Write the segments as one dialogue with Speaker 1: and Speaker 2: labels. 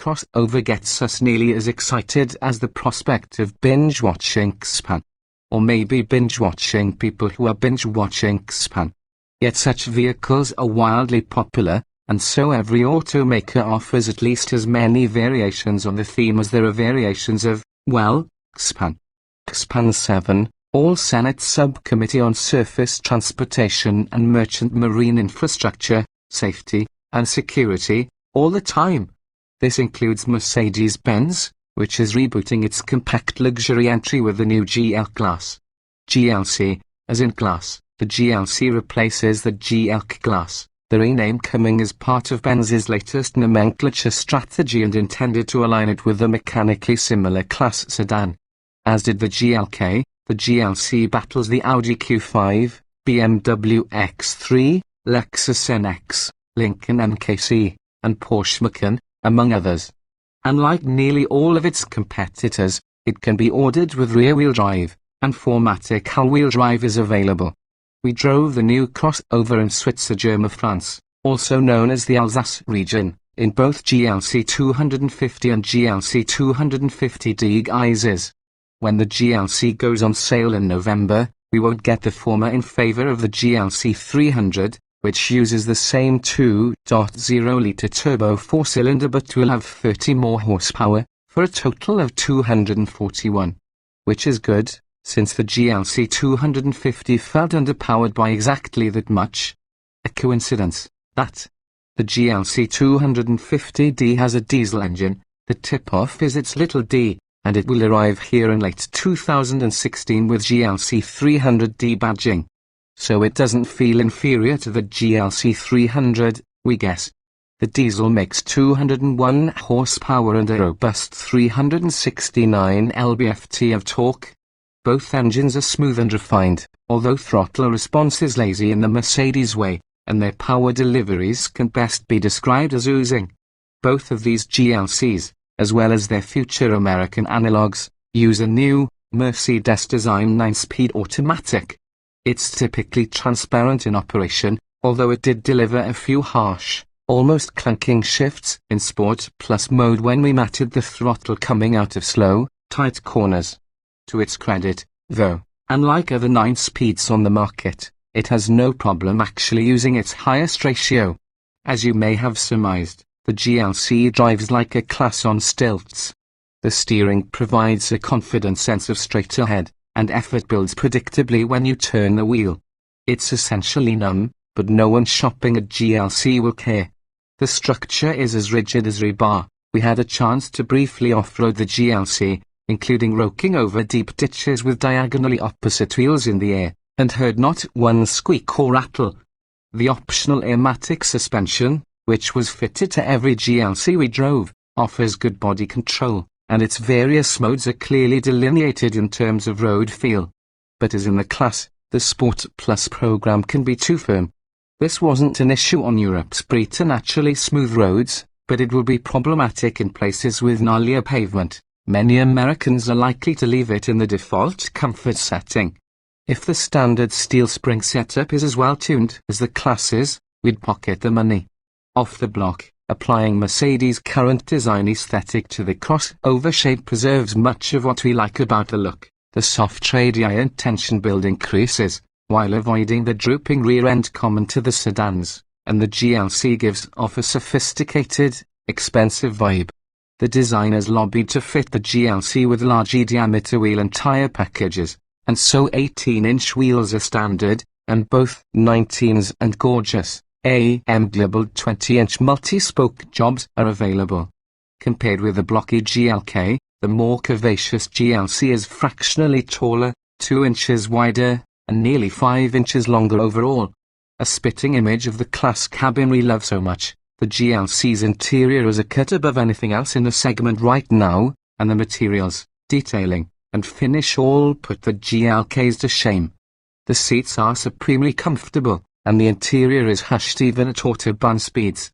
Speaker 1: crossover gets us nearly as excited as the prospect of binge-watching Xpan. Or maybe binge-watching people who are binge-watching Xpan. Yet such vehicles are wildly popular, and so every automaker offers at least as many variations on the theme as there are variations of, well, Xpan. Xpan 7, All Senate Subcommittee on Surface Transportation and Merchant Marine Infrastructure, Safety, and Security, all the time. This includes Mercedes-Benz, which is rebooting its compact luxury entry with the new GL-Class. GLC, as in glass, the GLC replaces the GLK-Class, the rename coming as part of Benz's latest nomenclature strategy and intended to align it with the mechanically similar class sedan. As did the GLK, the GLC battles the Audi Q5, BMW X3, Lexus NX, Lincoln MKC, and Porsche Macan, among others. Unlike nearly all of its competitors, it can be ordered with rear-wheel drive, and 4MATIC all-wheel drive is available. We drove the new crossover in Switzer-German France, also known as the Alsace region, in both GLC 250 and GLC 250D guises. When the GLC goes on sale in November, we won't get the former in favor of the GLC 300, which uses the same 2.0-litre turbo 4-cylinder but will have 30 more horsepower, for a total of 241. Which is good, since the GLC 250 felt underpowered by exactly that much. A coincidence, that. The GLC 250D has a diesel engine, the tip-off is its little d, and it will arrive here in late 2016 with GLC 300D badging. So it doesn't feel inferior to the GLC 300, we guess. The diesel makes 201 horsepower and a robust 369 lb-ft of torque. Both engines are smooth and refined, although throttle response is lazy in the Mercedes way, and their power deliveries can best be described as oozing. Both of these GLCs, as well as their future American analogs, use a new, Mercedes-design 9-speed automatic. It's typically transparent in operation, although it did deliver a few harsh, almost clunking shifts in Sport Plus mode when we matted the throttle coming out of slow, tight corners. To its credit, though, unlike other 9-speeds on the market, it has no problem actually using its highest ratio. As you may have surmised, the GLC drives like a class on stilts. The steering provides a confident sense of straight ahead, and effort builds predictably when you turn the wheel. It's essentially numb, but no one shopping at GLC will care. The structure is as rigid as rebar. We had a chance to briefly off-road the GLC, including roking over deep ditches with diagonally opposite wheels in the air, and heard not one squeak or rattle. The optional Airmatic suspension, which was fitted to every GLC we drove, offers good body control, and its various modes are clearly delineated in terms of road feel. But as in the class, the Sport Plus program can be too firm. This wasn't an issue on Europe's preternaturally smooth roads, but it will be problematic in places with gnarlier pavement. Many Americans are likely to leave it in the default comfort setting. If the standard steel spring setup is as well tuned as the classes, we'd pocket the money. Off the block, applying Mercedes' current design aesthetic to the crossover shape preserves much of what we like about the look. The soft radii and tension-building creases, while avoiding the drooping rear end common to the sedans, and the GLC gives off a sophisticated, expensive vibe. The designers lobbied to fit the GLC with large diameter wheel and tire packages, and so 18-inch wheels are standard, and both 19s and gorgeous, AM-labeled 20-inch multi-spoke jobs are available. Compared with the blocky GLK, the more curvaceous GLC is fractionally taller, 2 inches wider, and nearly 5 inches longer overall. A spitting image of the class cabin we love so much. The GLC's interior is a cut above anything else in the segment right now, and the materials, detailing, and finish all put the GLKs to shame. The seats are supremely comfortable, and the interior is hushed even at autobahn speeds.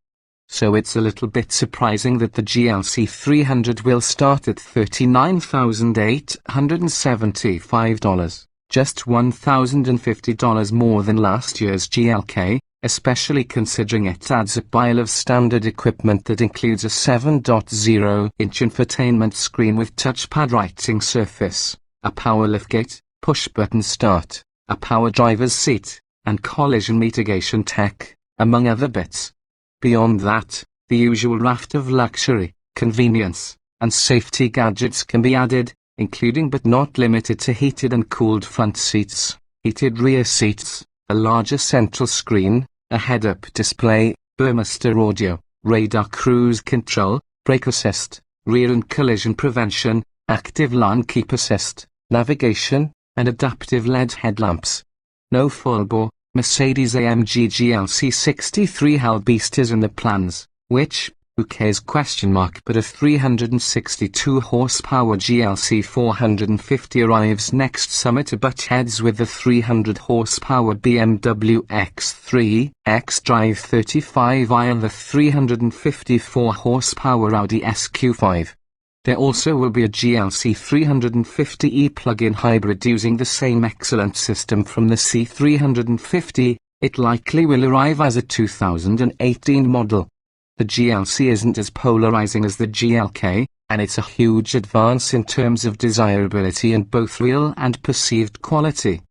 Speaker 1: So it's a little bit surprising that the GLC 300 will start at $39,875, just $1,050 more than last year's GLK, especially considering it adds a pile of standard equipment that includes a 7.0-inch infotainment screen with touchpad writing surface, a power liftgate, push-button start, a power driver's seat, and collision mitigation tech, among other bits. Beyond that, the usual raft of luxury, convenience, and safety gadgets can be added, including but not limited to heated and cooled front seats, heated rear seats, a larger central screen, a head-up display, Burmester audio, radar cruise control, brake assist, rear and collision prevention, active lane keep assist, navigation, and adaptive LED headlamps. No full-bore, Mercedes-AMG GLC 63 Hellbeast is in the plans, which, who cares but a 362 horsepower GLC 450 arrives next summer to butt heads with the 300 horsepower BMW X3, xDrive 35i and the 354 horsepower Audi SQ5. There also will be a GLC 350e plug-in hybrid using the same excellent system from the C350. It likely will arrive as a 2018 model. The GLC isn't as polarizing as the GLK, and it's a huge advance in terms of desirability and both real and perceived quality.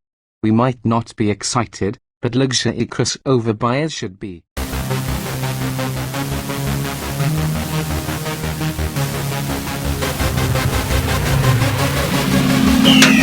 Speaker 1: We might not be excited, but luxury crossover buyers should be.
Speaker 2: Yeah.